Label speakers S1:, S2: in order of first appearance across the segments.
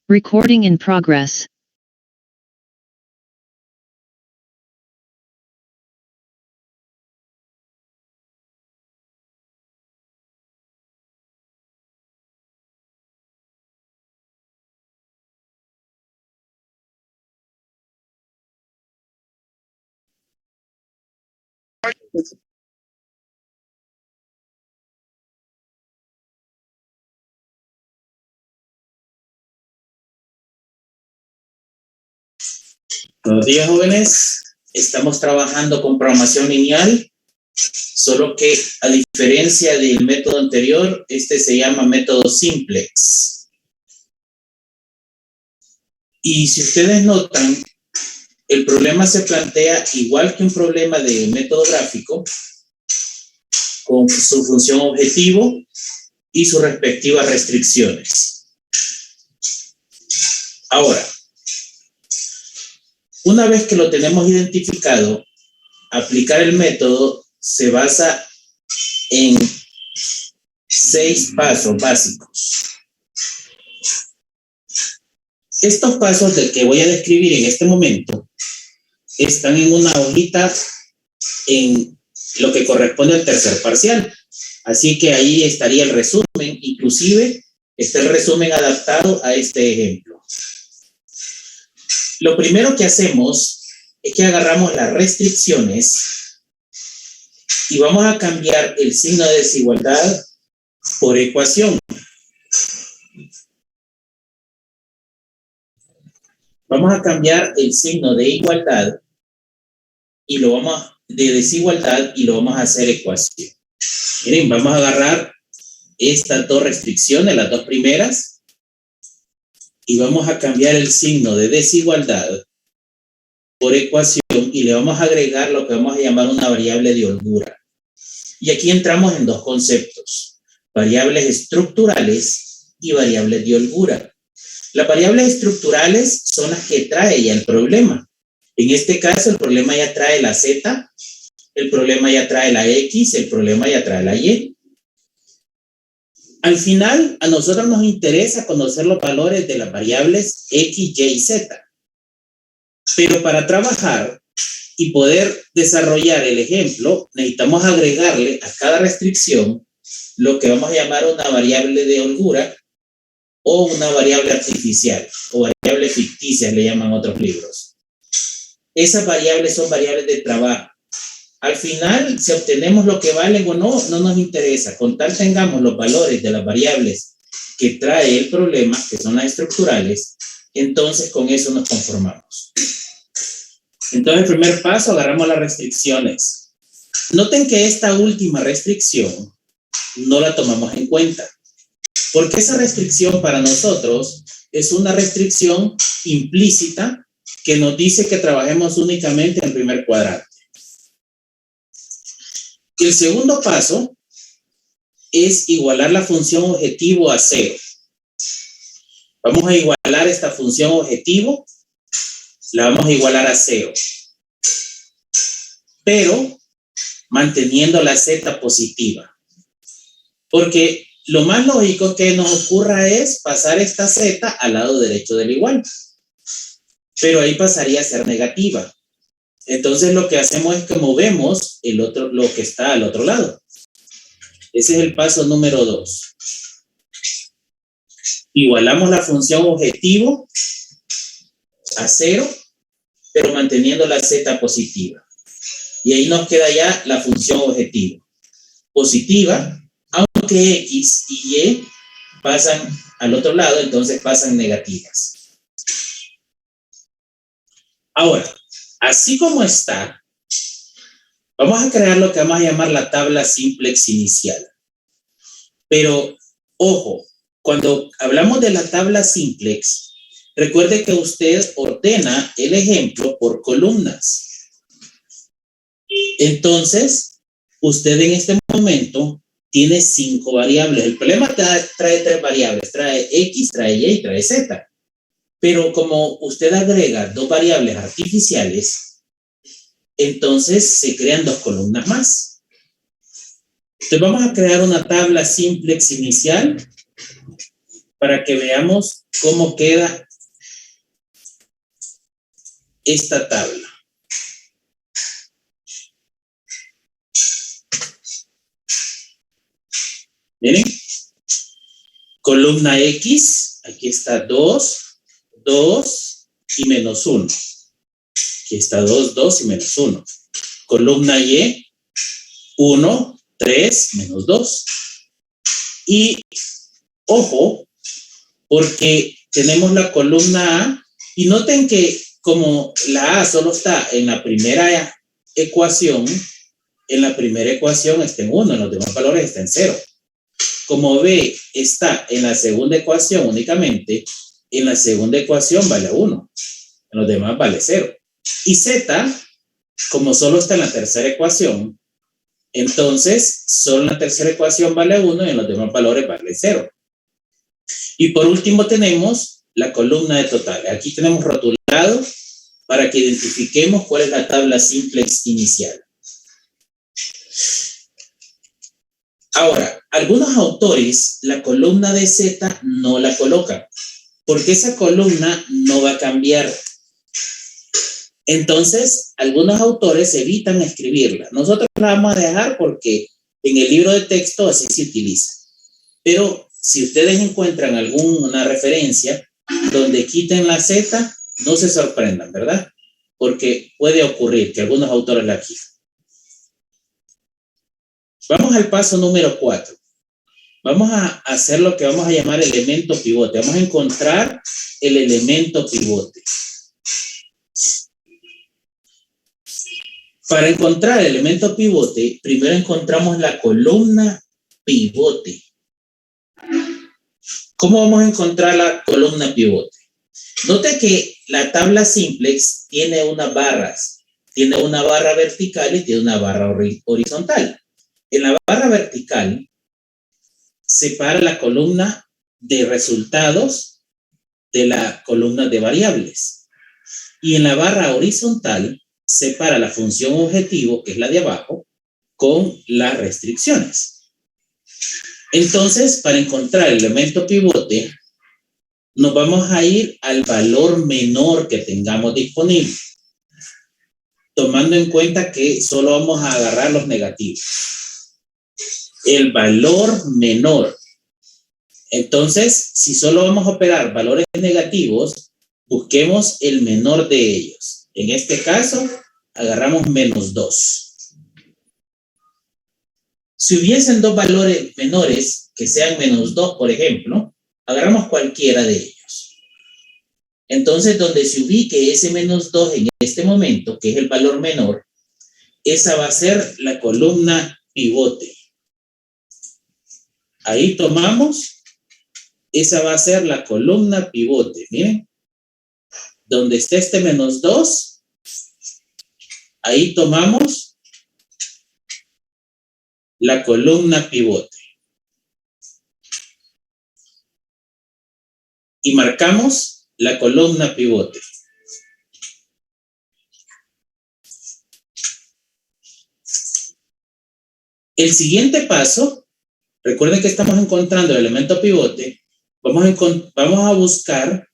S1: Recording in progress.
S2: Buenos días, jóvenes. Estamos trabajando con programación lineal, solo que a diferencia del método anterior, este se llama método simplex. Y si ustedes notan, el problema se plantea igual que un problema de método gráfico, con su función objetivo y sus respectivas restricciones. Ahora, una vez que lo tenemos identificado, aplicar el método se basa en 6 pasos básicos. Estos pasos del que voy a describir en este momento están en una hojita en lo que corresponde al tercer parcial. Así que ahí estaría el resumen, inclusive está el resumen adaptado a este ejemplo. Lo primero que hacemos es que agarramos las restricciones y vamos a cambiar el signo de desigualdad por ecuación. Vamos a cambiar el signo de igualdad y de desigualdad y lo vamos a hacer ecuación. Miren, vamos a agarrar estas dos restricciones, las dos primeras, y vamos a cambiar el signo de desigualdad por ecuación y le vamos a agregar lo que vamos a llamar una variable de holgura. Y aquí entramos en dos conceptos: variables estructurales y variables de holgura. Las variables estructurales son las que trae ya el problema. En este caso, el problema ya trae la Z, el problema ya trae la X, el problema ya trae la Y. Al final, a nosotros nos interesa conocer los valores de las variables X, Y y Z. Pero para trabajar y poder desarrollar el ejemplo, necesitamos agregarle a cada restricción lo que vamos a llamar una variable de holgura o una variable artificial o variable ficticia, le llaman otros libros. Esas variables son variables de trabajo. Al final, si obtenemos lo que valen o no, no nos interesa. Con tal tengamos los valores de las variables que trae el problema, que son las estructurales, entonces con eso nos conformamos. Entonces, el primer paso, agarramos las restricciones. Noten que esta última restricción no la tomamos en cuenta, porque esa restricción para nosotros es una restricción implícita que nos dice que trabajemos únicamente en el primer cuadrante. El segundo paso es igualar la función objetivo a 0. Vamos a igualar esta función objetivo, la vamos a igualar a 0, pero manteniendo la Z positiva. Porque lo más lógico que nos ocurra es pasar esta Z al lado derecho del igual, pero ahí pasaría a ser negativa. Entonces lo que hacemos es que movemos lo que está al otro lado. Ese es el paso número 2. Igualamos la función objetivo a 0, pero manteniendo la Z positiva. Y ahí nos queda ya la función objetivo. Positiva, aunque X y Y pasan al otro lado, entonces pasan negativas. Ahora, así como está, vamos a crear lo que vamos a llamar la tabla simplex inicial. Pero, ojo, cuando hablamos de la tabla simplex, recuerde que usted ordena el ejemplo por columnas. Entonces, usted en este momento tiene 5 variables. El problema trae 3 variables, trae X, trae Y y trae Z. Pero como usted agrega 2 variables artificiales, entonces se crean 2 columnas más. Entonces vamos a crear una tabla simplex inicial para que veamos cómo queda esta tabla. Miren, columna X, aquí está 2, 2 y menos 1. Aquí está 2, 2 y menos 1. Columna Y, 1, 3, menos 2. Y, ojo, porque tenemos la columna A, y noten que como la A solo está en la primera ecuación, está en 1, en los demás valores está en 0. Como B está en la segunda ecuación únicamente, en la segunda ecuación vale 1, en los demás vale 0. Y Z, como solo está en la tercera ecuación, entonces solo en la tercera ecuación vale 1 y en los demás valores vale 0. Y por último tenemos la columna de totales. Aquí tenemos rotulado para que identifiquemos cuál es la tabla simplex inicial. Ahora, algunos autores la columna de Z no la colocan, porque esa columna no va a cambiar. Entonces, algunos autores evitan escribirla. Nosotros la vamos a dejar porque en el libro de texto así se utiliza. Pero si ustedes encuentran alguna referencia donde quiten la Z, no se sorprendan, ¿verdad? Porque puede ocurrir que algunos autores la quiten. Vamos al paso número 4. Vamos a hacer lo que vamos a llamar elemento pivote. Vamos a encontrar el elemento pivote. Para encontrar el elemento pivote, primero encontramos la columna pivote. ¿Cómo vamos a encontrar la columna pivote? Note que la tabla simplex tiene unas barras. Tiene una barra vertical y tiene una barra horizontal. En la barra vertical separa la columna de resultados de la columna de variables. Y en la barra horizontal separa la función objetivo, que es la de abajo, con las restricciones. Entonces, para encontrar el elemento pivote, nos vamos a ir al valor menor que tengamos disponible, tomando en cuenta que solo vamos a agarrar los negativos. El valor menor. Entonces, si solo vamos a operar valores negativos, busquemos el menor de ellos. En este caso, agarramos menos 2. Si hubiesen dos valores menores, que sean menos 2, por ejemplo, agarramos cualquiera de ellos. Entonces, donde se ubique ese menos 2 en este momento, que es el valor menor, esa va a ser la columna pivote. Ahí tomamos, esa va a ser la columna pivote. Miren, donde esté este menos 2, ahí tomamos la columna pivote. Y marcamos la columna pivote. El siguiente paso, recuerden que estamos encontrando el elemento pivote, vamos a buscar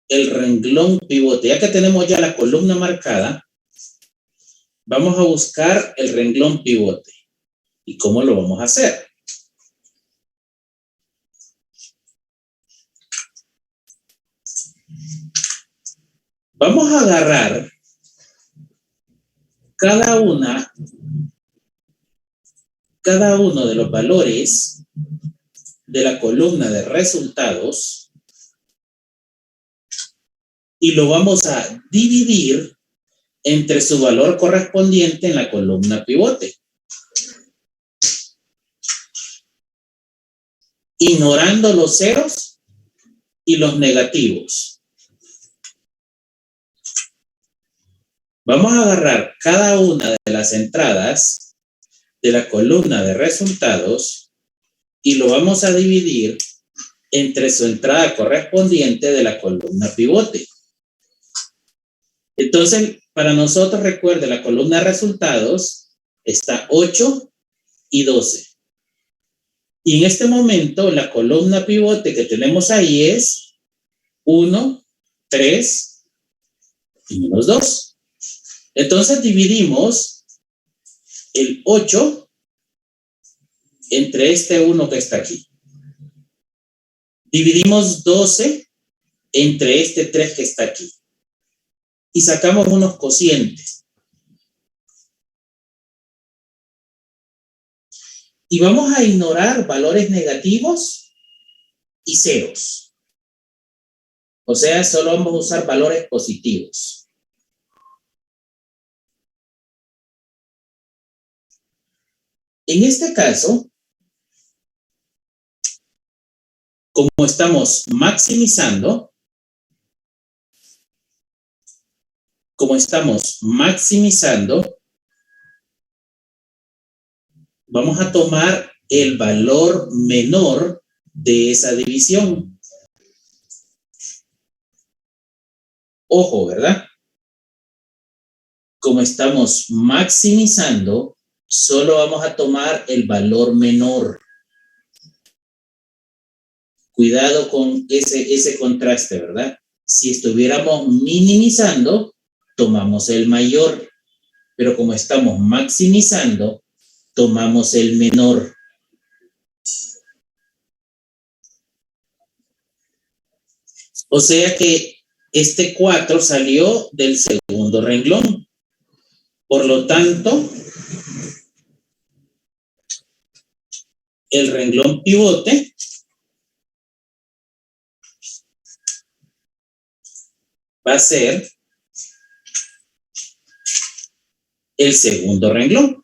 S2: el renglón pivote. Ya que tenemos ya la columna marcada, vamos a buscar el renglón pivote. ¿Y cómo lo vamos a hacer? Vamos a agarrar cada uno de los valores de la columna de resultados y lo vamos a dividir entre su valor correspondiente en la columna pivote, ignorando los ceros y los negativos. Vamos a agarrar cada una de las entradas de la columna de resultados y lo vamos a dividir entre su entrada correspondiente de la columna pivote. Entonces, para nosotros, recuerde, la columna de resultados está 8 y 12. Y en este momento la columna pivote que tenemos ahí es 1, 3 y menos 2. Entonces dividimos el 8 entre este 1 que está aquí. Dividimos 12 entre este 3 que está aquí. Y sacamos unos cocientes. Y vamos a ignorar valores negativos y ceros. O sea, solo vamos a usar valores positivos. En este caso, como estamos maximizando, vamos a tomar el valor menor de esa división. Ojo, ¿verdad? Como estamos maximizando, solo vamos a tomar el valor menor. Cuidado con ese contraste, ¿verdad? Si estuviéramos minimizando, tomamos el mayor, pero como estamos maximizando, tomamos el menor. O sea que este 4 salió del segundo renglón. Por lo tanto, el renglón pivote va a ser el segundo renglón.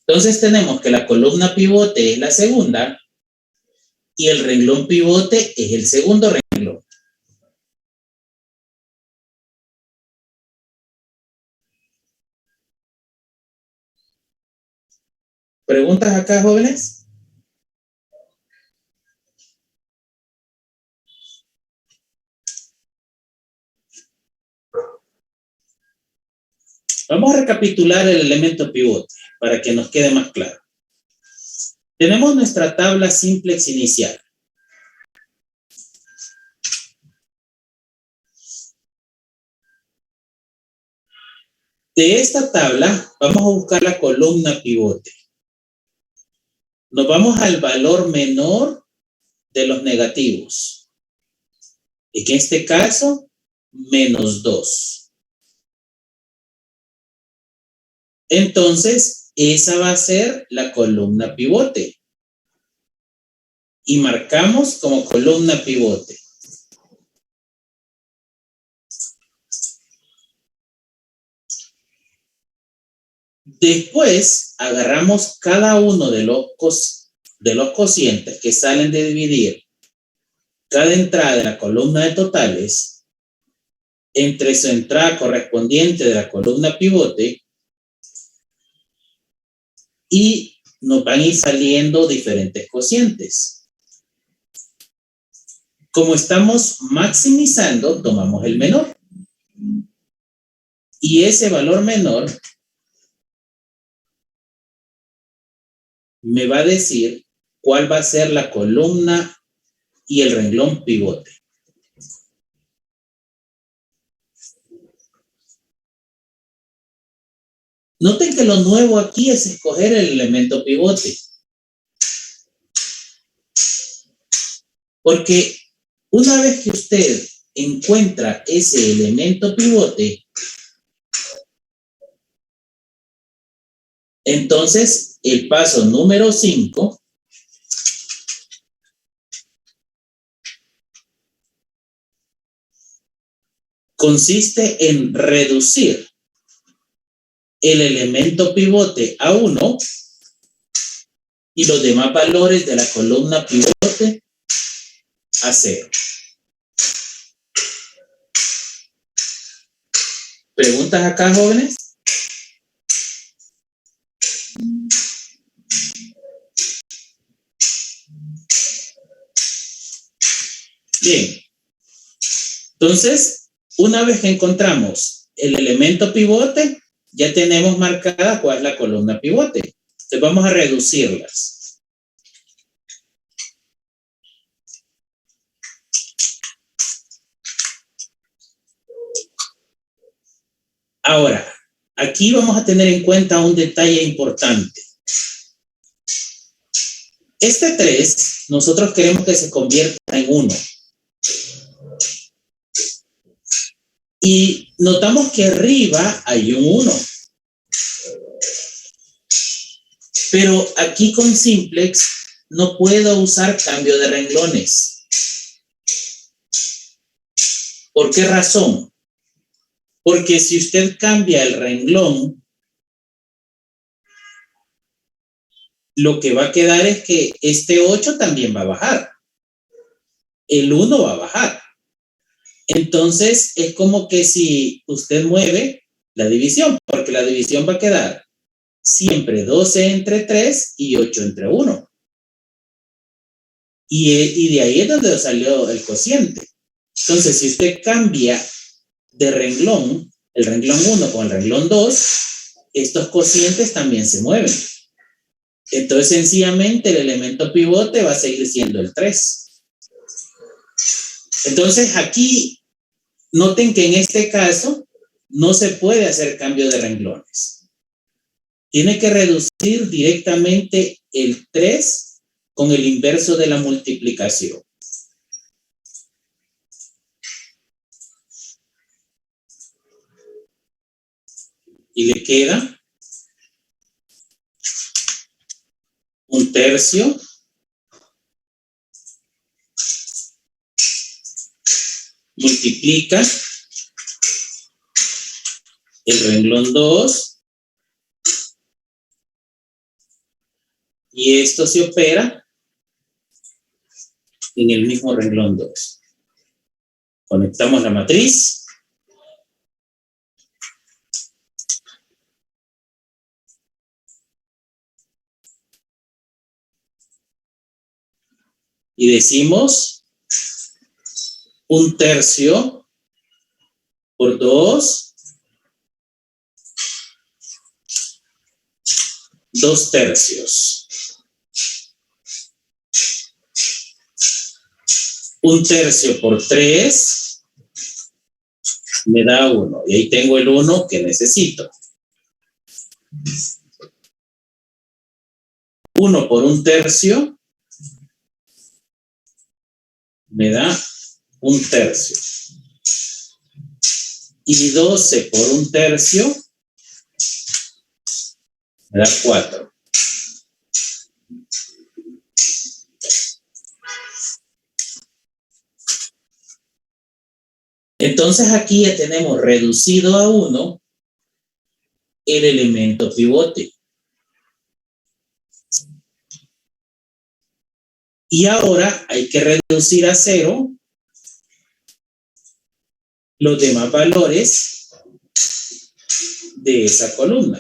S2: Entonces tenemos que la columna pivote es la segunda y el renglón pivote es el segundo renglón. ¿Preguntas acá, jóvenes? Vamos a recapitular el elemento pivote para que nos quede más claro. Tenemos nuestra tabla simplex inicial. De esta tabla vamos a buscar la columna pivote. Nos vamos al valor menor de los negativos. En este caso, menos 2. Entonces, esa va a ser la columna pivote. Y marcamos como columna pivote. Después, agarramos cada uno de los cocientes que salen de dividir cada entrada de la columna de totales entre su entrada correspondiente de la columna pivote y nos van a ir saliendo diferentes cocientes. Como estamos maximizando, tomamos el menor. Y ese valor menor me va a decir cuál va a ser la columna y el renglón pivote. Noten que lo nuevo aquí es escoger el elemento pivote. Porque una vez que usted encuentra ese elemento pivote, entonces el paso número 5 consiste en reducir el elemento pivote a 1 y los demás valores de la columna pivote a 0. ¿Preguntas acá, jóvenes? Bien. Entonces, una vez que encontramos el elemento pivote, ya tenemos marcada cuál es la columna pivote. Entonces vamos a reducirlas. Ahora, aquí vamos a tener en cuenta un detalle importante. Este 3, nosotros queremos que se convierta en 1. Y notamos que arriba hay un 1. Pero aquí con Simplex no puedo usar cambio de renglones. ¿Por qué razón? Porque si usted cambia el renglón, lo que va a quedar es que este 8 también va a bajar. El 1 va a bajar. Entonces, es como que si usted mueve la división, porque la división va a quedar siempre 12 entre 3 y 8 entre 1. Y de ahí es donde salió el cociente. Entonces, si usted cambia de renglón, el renglón 1 con el renglón 2, estos cocientes también se mueven. Entonces, sencillamente, el elemento pivote va a seguir siendo el 3. Entonces, aquí, noten que en este caso, no se puede hacer cambio de renglones. Tiene que reducir directamente el 3 con el inverso de la multiplicación. Y le queda 1/3 multiplica el renglón 2 y esto se opera en el mismo renglón 2. Conectamos la matriz. Y decimos 1/3 por 2, 2/3. 1/3 por 3 me da 1. Y ahí tengo el 1 que necesito. 1 por 1/3 me da 1/3. Y 12 por 1/3 me da 4. Entonces aquí ya tenemos reducido a 1 el elemento pivote. Y ahora hay que reducir a 0 los demás valores de esa columna.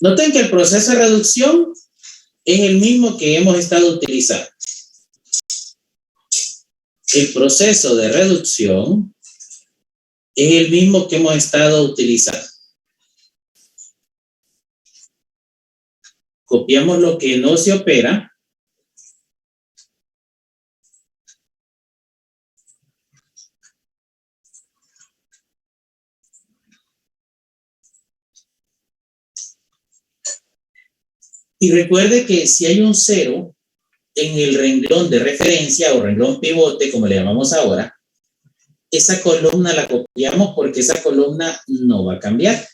S2: Noten que el proceso de reducción es el mismo que hemos estado utilizando. El proceso de reducción es el mismo que hemos estado utilizando. Copiamos lo que no se opera. Y recuerde que si hay un 0 en el renglón de referencia o renglón pivote, como le llamamos ahora, esa columna la copiamos porque esa columna no va a cambiar.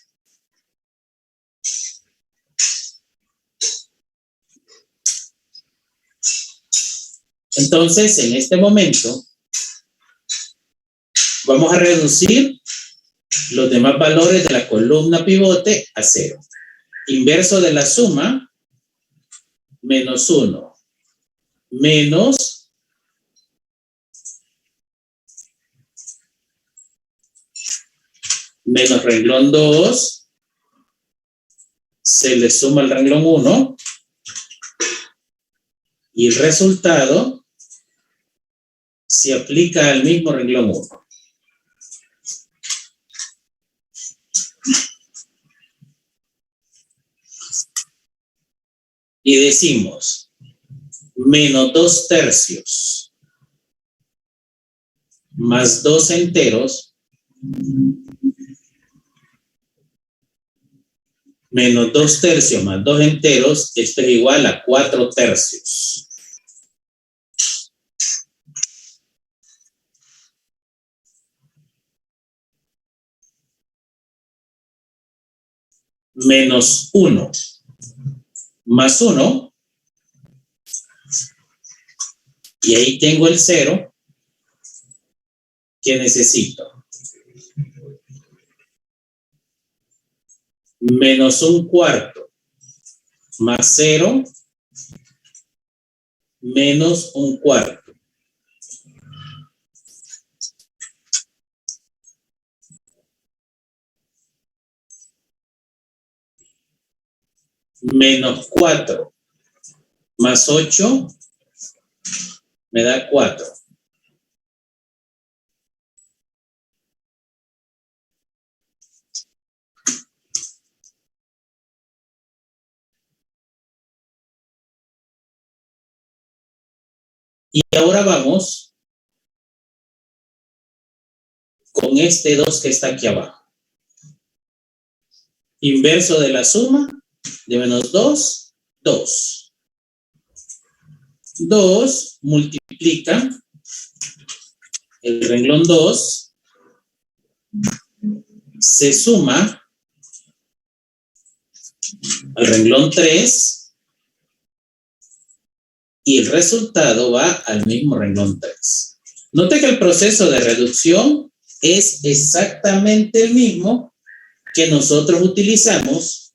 S2: Entonces, en este momento, vamos a reducir los demás valores de la columna pivote a 0. Inverso de la suma, menos 1, menos menos renglón 2, se le suma el renglón 1 y el resultado se aplica al mismo renglón 1. Y decimos menos 2 tercios más 2 enteros menos 2 tercios más 2 enteros, esto es igual a 4 tercios. Menos 1 más 1, y ahí tengo el 0 que necesito. Menos 1/4 más 0 menos 1/4. Menos 4 más 8 me da 4. Y ahora vamos con este 2 que está aquí abajo. Inverso de la suma de menos 2, 2. 2 multiplica el renglón 2, se suma al renglón 3 y el resultado va al mismo renglón 3. Note que el proceso de reducción es exactamente el mismo que nosotros utilizamos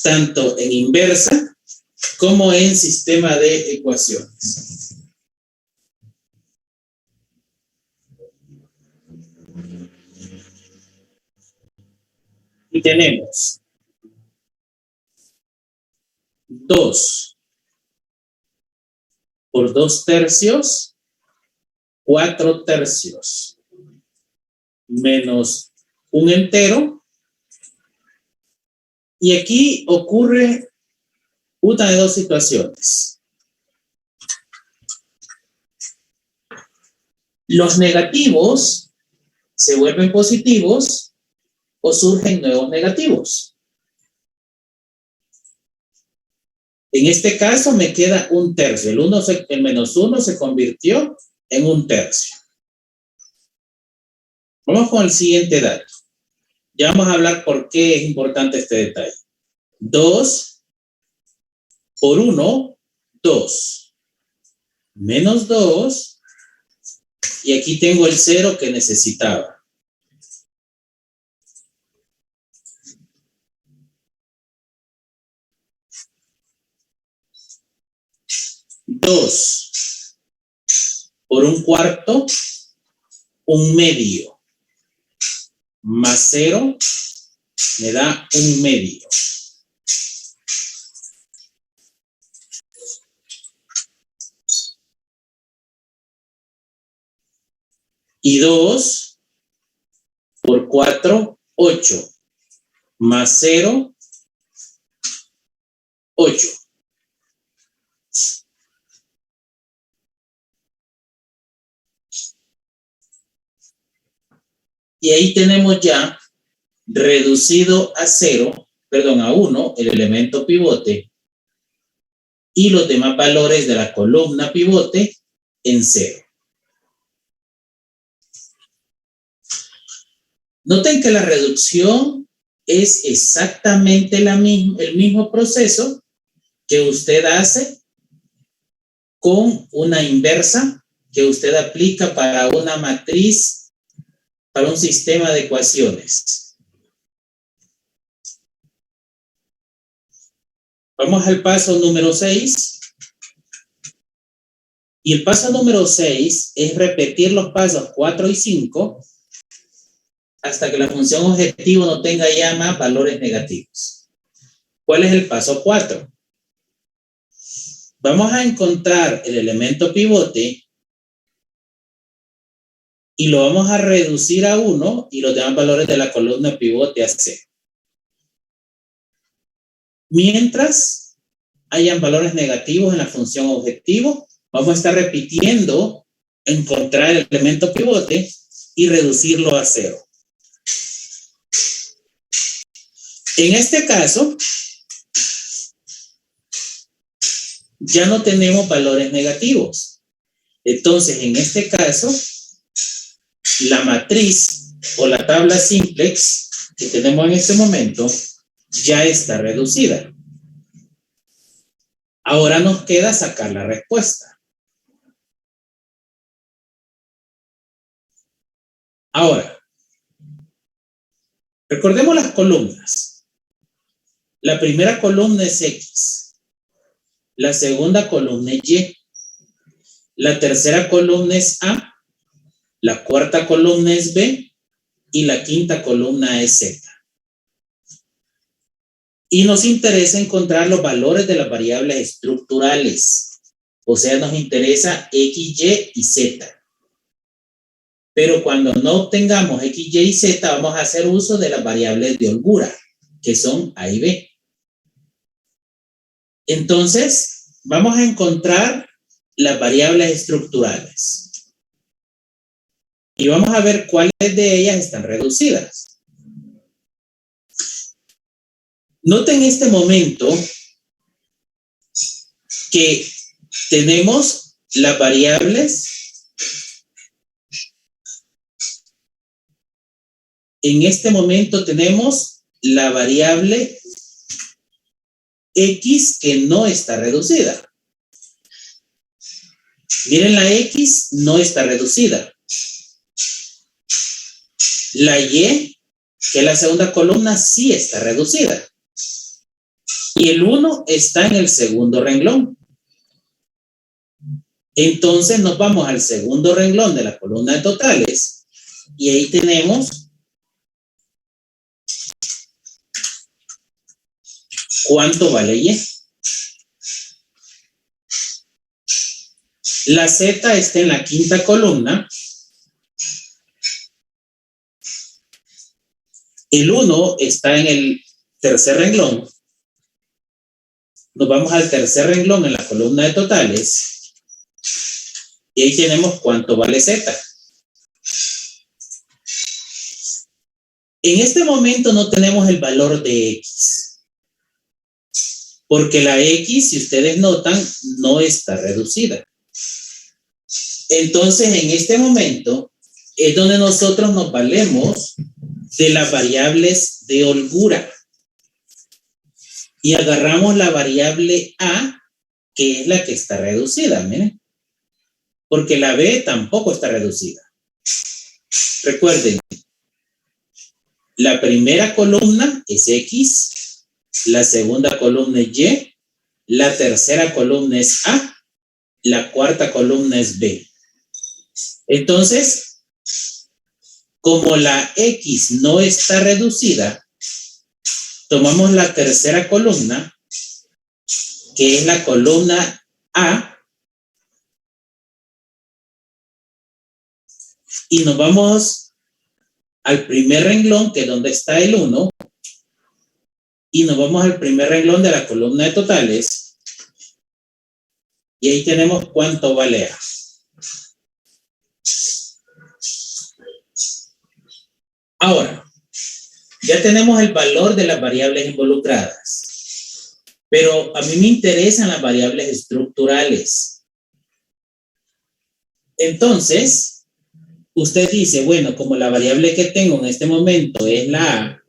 S2: tanto en inversa como en sistema de ecuaciones. Y tenemos 2 por 2 tercios, 4 tercios, menos un entero. Y aquí ocurre una de dos situaciones. Los negativos se vuelven positivos o surgen nuevos negativos. En este caso me queda un tercio. El menos 1 se convirtió en un tercio. Vamos con el siguiente dato. Ya vamos a hablar por qué es importante este detalle. 2 por 1, 2. Menos 2. Y aquí tengo el 0 que necesitaba. Dos por 1/4, 1/2. Más 0 me da 1/2. Y 2 por 4, 8. Más 0, 8. Y ahí tenemos ya reducido a 1, el elemento pivote, y los demás valores de la columna pivote en 0. Noten que la reducción es exactamente el mismo proceso que usted hace con una inversa que usted aplica para una matriz, para un sistema de ecuaciones. Vamos al paso número 6. Y el paso número 6 es repetir los pasos 4 y 5 hasta que la función objetivo no tenga ya más valores negativos. ¿Cuál es el paso 4? Vamos a encontrar el elemento pivote y lo vamos a reducir a 1 y los demás valores de la columna pivote a 0. Mientras hayan valores negativos en la función objetivo, vamos a estar repitiendo encontrar el elemento pivote y reducirlo a 0. En este caso, ya no tenemos valores negativos. Entonces, en este caso, la matriz o la tabla simplex que tenemos en este momento ya está reducida. Ahora nos queda sacar la respuesta. Ahora, recordemos las columnas. La primera columna es X. La segunda columna es Y. La tercera columna es A. La cuarta columna es B. Y la quinta columna es Z. Y nos interesa encontrar los valores de las variables estructurales. O sea, nos interesa X, Y y Z. Pero cuando no obtengamos X, Y y Z, vamos a hacer uso de las variables de holgura, que son A y B. Entonces, vamos a encontrar las variables estructurales. Y vamos a ver cuáles de ellas están reducidas. Noten en este momento que tenemos las variables en este momento tenemos la variable X que no está reducida. Miren, la X no está reducida. La Y, que es la segunda columna, sí está reducida. Y el 1 está en el segundo renglón. Entonces nos vamos al segundo renglón de la columna de totales y ahí tenemos cuánto vale Y. La Z está en la quinta columna. El 1 está en el tercer renglón. Nos vamos al tercer renglón en la columna de totales. Y ahí tenemos cuánto vale Z. En este momento no tenemos el valor de X. Porque la X, si ustedes notan, no está reducida. Entonces, en este momento es donde nosotros nos valemos de las variables de holgura. Y agarramos la variable A, que es la que está reducida, miren. Porque la B tampoco está reducida. Recuerden, la primera columna es X, la segunda columna es Y, la tercera columna es A, la cuarta columna es B. Entonces, como la X no está reducida, tomamos la tercera columna, que es la columna A, y nos vamos al primer renglón, que es donde está el 1, y nos vamos al primer renglón de la columna de totales, y ahí tenemos cuánto vale A. Ahora, ya tenemos el valor de las variables involucradas, pero a mí me interesan las variables estructurales. Entonces, usted dice, bueno, como la variable que tengo en este momento es la A,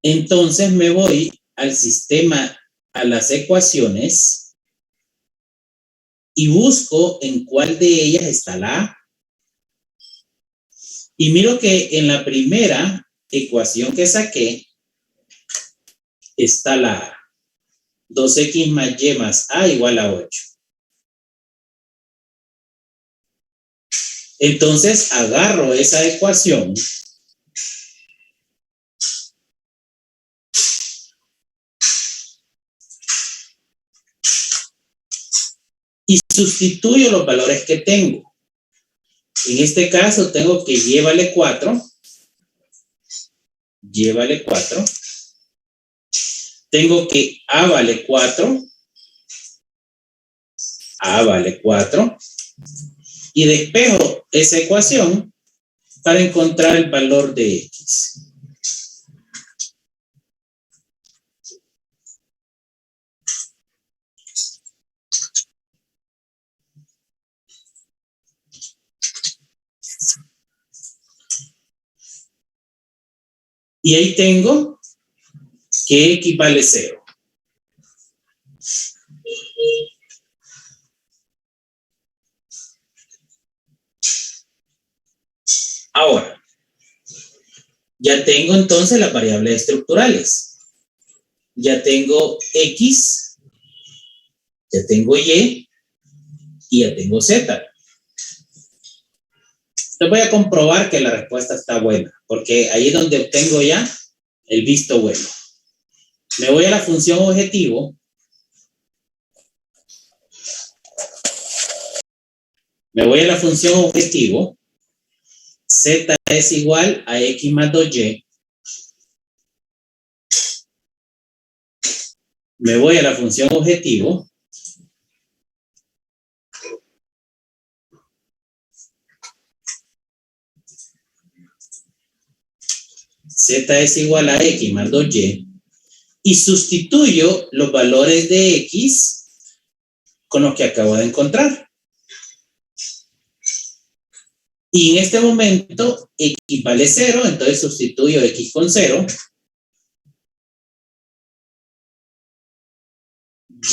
S2: entonces me voy al sistema, a las ecuaciones, y busco en cuál de ellas está la A. Y miro que en la primera ecuación que saqué está la A. 2x más y más a igual a 8. Entonces agarro esa ecuación y sustituyo los valores que tengo. En este caso tengo que y vale 4. Y vale 4. Tengo que A vale 4. A vale 4. Y despejo esa ecuación para encontrar el valor de X. Y ahí tengo que X vale 0. Ahora, ya tengo entonces las variables estructurales. Ya tengo X, ya tengo Y ya tengo Z. Les voy a comprobar que la respuesta está buena, porque ahí es donde obtengo ya el visto bueno. Me voy a la función objetivo. Me voy a la función objetivo. Z es igual a X más 2Y. Me voy a la función objetivo. Z es igual a X más 2Y. Y sustituyo los valores de X con los que acabo de encontrar. Y en este momento X vale 0, entonces sustituyo X con 0.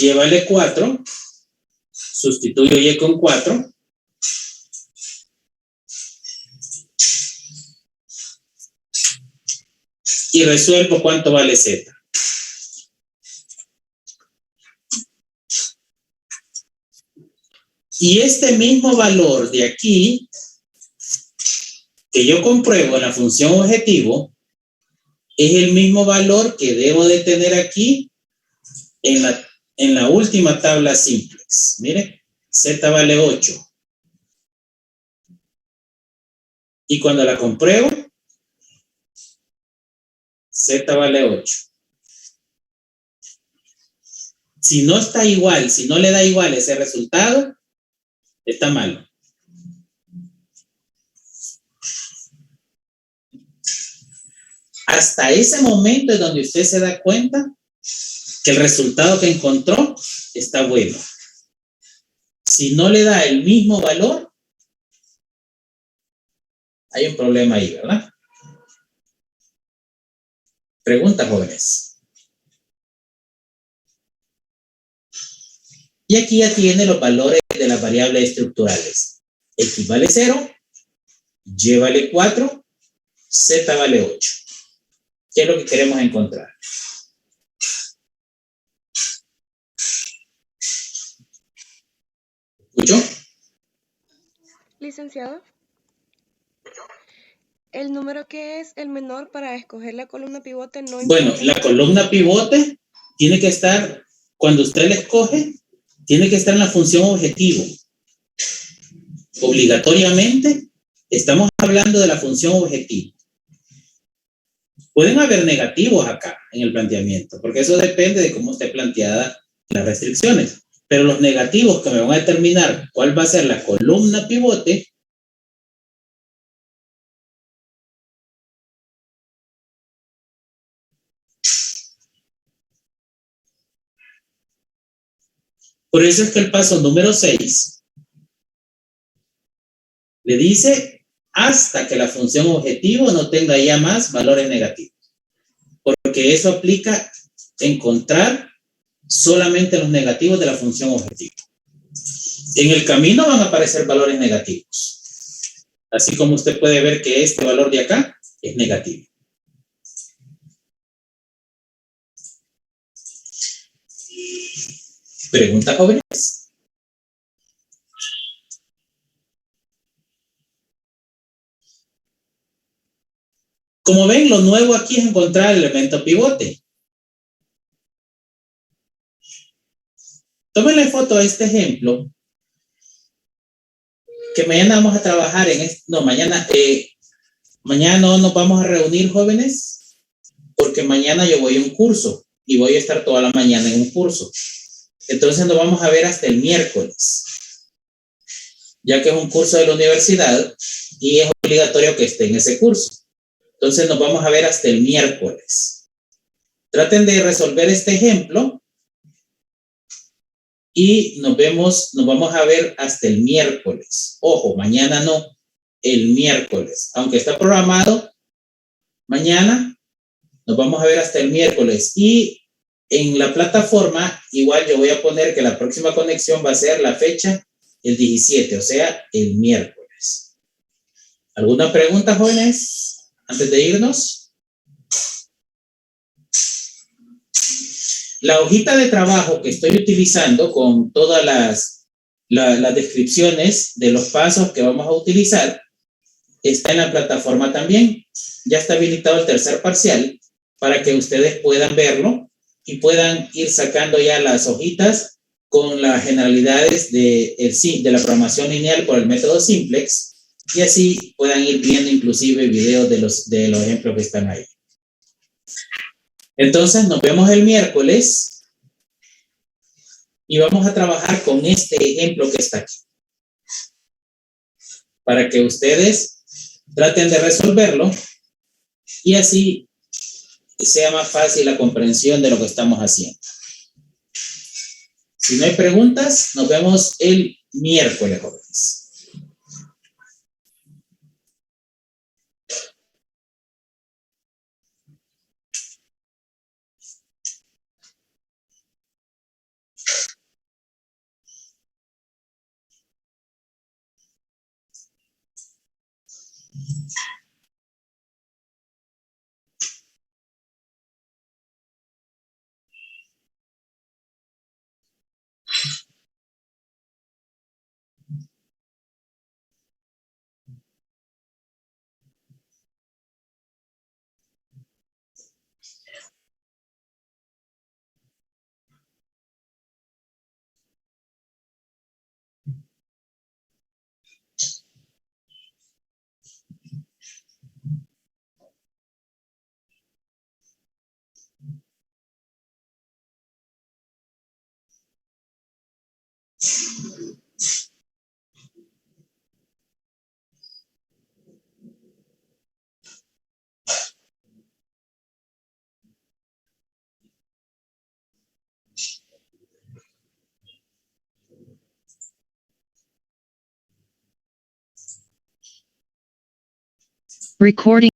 S2: Y vale 4, sustituyo Y con 4. Y resuelvo cuánto vale Z. Y este mismo valor de aquí, que yo compruebo en la función objetivo, es el mismo valor que debo de tener aquí en la última tabla simplex. Mire, Z vale 8. Y cuando la compruebo, Z vale 8. Si no está igual, si no le da igual ese resultado, está malo. Hasta ese momento es donde usted se da cuenta que el resultado que encontró está bueno. Si no le da el mismo valor, hay un problema ahí, ¿verdad? Pregunta, jóvenes. Y aquí ya tiene los valores de las variables estructurales. X vale 0, Y vale 4, Z vale 8. ¿Qué es lo que queremos encontrar? ¿Escuchó?
S1: Licenciado, el número que es el menor para escoger la columna pivote no importa.
S2: Bueno, la columna pivote tiene que estar, cuando usted la escoge, tiene que estar en la función objetivo. Obligatoriamente, estamos hablando de la función objetivo. Pueden haber negativos acá en el planteamiento, porque eso depende de cómo esté planteada las restricciones. Pero los negativos que me van a determinar cuál va a ser la columna pivote, por eso es que el paso número 6 le dice hasta que la función objetivo no tenga ya más valores negativos. Porque eso aplica encontrar solamente los negativos de la función objetivo. En el camino van a aparecer valores negativos. Así como usted puede ver que este valor de acá es negativo. ¿Preguntas, jóvenes? Como ven, lo nuevo aquí es encontrar el elemento pivote. Tómenle foto a este ejemplo, que mañana vamos a trabajar en esto. No, mañana no nos vamos a reunir, jóvenes, porque mañana yo voy a un curso y voy a estar toda la mañana en un curso. Entonces nos vamos a ver hasta el miércoles, ya que es un curso de la universidad y es obligatorio que esté en ese curso. Entonces nos vamos a ver hasta el miércoles. Traten de resolver este ejemplo y nos vamos a ver hasta el miércoles. Ojo, mañana no, el miércoles. Aunque está programado mañana, nos vamos a ver hasta el miércoles. Y en la plataforma, igual yo voy a poner que la próxima conexión va a ser la fecha el 17, o sea, el miércoles. ¿Alguna pregunta, jóvenes, antes de irnos? La hojita de trabajo que estoy utilizando con todas las descripciones de los pasos que vamos a utilizar está en la plataforma también. Ya está habilitado el tercer parcial para que ustedes puedan verlo y puedan ir sacando ya las hojitas con las generalidades de la programación lineal por el método Simplex y así puedan ir viendo inclusive videos de los ejemplos que están ahí. Entonces nos vemos el miércoles y vamos a trabajar con este ejemplo que está aquí para que ustedes traten de resolverlo y así sea más fácil la comprensión de lo que estamos haciendo. Si no hay preguntas, nos vemos el miércoles, jóvenes.
S3: Recording